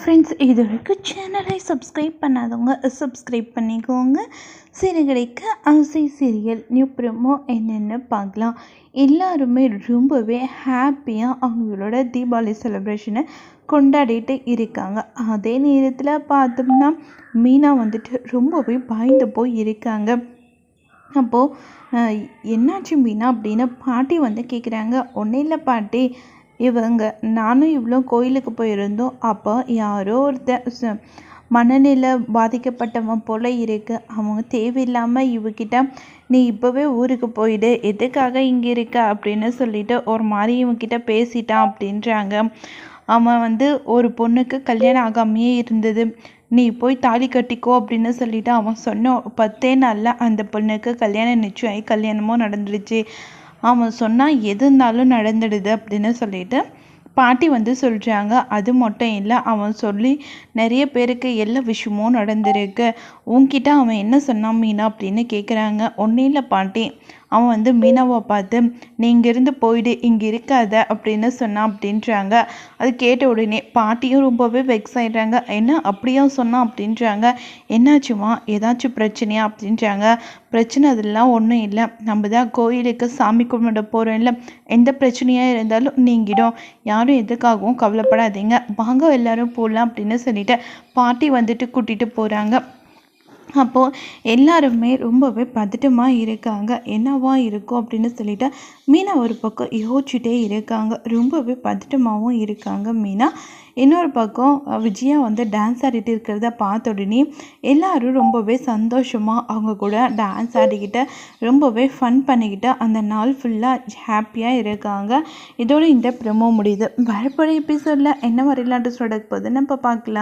Friends, இது வரைக்கும் சேனலை சப்ஸ்கிரைப் பண்ணாதவங்க சப்ஸ்கிரைப் பண்ணிக்கோங்க. சிறுகதைக்கு ஆசை சீரியல் நியூ ப்ரோமோ என்னென்னு பார்க்கலாம். எல்லாருமே ரொம்பவே ஹாப்பியாக அவங்களோட தீபாவளி செலிப்ரேஷனை கொண்டாடிட்டு இருக்காங்க. அதே நேரத்தில் பார்த்தோம்னா மீனா வந்துட்டு ரொம்பவே பயந்து போய் இருக்காங்க. அப்போது என்னாச்சு மீனா அப்படின்னு பாட்டி வந்து கேட்குறாங்க. ஒன்றும் இல்லை பாட்டி, இவங்க நானும் இவ்வளோ கோயிலுக்கு போயிருந்தோம். அப்போ யாரோ ஒருத்தர் மனநிலை பாதிக்கப்பட்டவன் போல் இருக்கு. அவங்க தேவையில்லாமல் இவகிட்ட நீ இப்போவே ஊருக்கு போயிடு, எதுக்காக இங்கே இருக்க அப்படின்னு சொல்லிட்டு ஒரு மாதிரி இவங்கிட்ட பேசிட்டான் அப்படின்றாங்க. அவன் வந்து ஒரு பொண்ணுக்கு கல்யாணம் ஆகாமையே இருந்தது, நீ போய் தாலி கட்டிக்கோ அப்படின்னு சொல்லிட்டு அவன் சொன்ன 10 நாளில் அந்த பொண்ணுக்கு கல்யாணம் நிச்சயம் ஆகி கல்யாணமும் நடந்துடுச்சு. அவன் சொன்னால் எது இருந்தாலும் நடந்துடுது அப்படின்னு சொல்லிட்டு பாட்டி வந்து சொல்கிறாங்க. அது மட்டும் இல்லை, அவன் சொல்லி நிறைய பேருக்கு எல்லா விஷயமும் நடந்திருக்கு. உன்கிட்ட அவன் என்ன சொன்னான் மீனா அப்படின்னு கேட்குறாங்க. ஒன்றும் இல்லை பாட்டி, அவன் வந்து மீனாவை பார்த்து நீ இங்கேருந்து போயிடு, இங்கே இருக்காத அப்படின்னு சொன்னான் அப்படின்றாங்க. அது கேட்ட உடனே பாட்டியும் ரொம்பவே வெக்ஸ் ஆகிடுறாங்க. என்ன அப்படியா சொன்னான் அப்படின்றாங்க. என்னாச்சுமா, ஏதாச்சும் பிரச்சனையா அப்படின்றாங்க. பிரச்சனை அதெல்லாம் ஒன்றும் இல்லை, நம்ம தான் கோயிலுக்கு சாமி கும்பிட போகிறோம் இல்லை, எந்த பிரச்சனையாக இருந்தாலும் நீங்கிடும், யாரும் எதுக்காகவும் கவலைப்படாதீங்க, வாங்க எல்லாரும் போகலாம் அப்படின்னு சொல்லிட்டு பாட்டி வந்துட்டு கூட்டிகிட்டு போகிறாங்க. அப்போது எல்லாருமே ரொம்பவே பதட்டமாக இருக்காங்க. என்னவா இருக்கும் அப்படின்னு சொல்லிட்டு மீனா ஒரு பக்கம் யோசிச்சுட்டே இருக்காங்க. ரொம்பவே பதட்டமாகவும் இருக்காங்க மீனா. இன்னொரு பக்கம் விஜயா வந்து டான்ஸ் ஆடிட்டு இருக்கிறத பார்த்த உடனே எல்லாரும் ரொம்பவே சந்தோஷமாக அவங்க கூட டான்ஸ் ஆடிக்கிட்டு ரொம்பவே ஃபன் பண்ணிக்கிட்டு அந்த நாள் ஃபுல்லாக ஹாப்பியாக இருக்காங்க. இதோடு இந்த ப்ரோமோ முடியுது. வரப்போகிற எபிசோடில் என்ன வரலாற்று சொல்ல போகுதுன்னு இப்போ பார்க்கலாம்.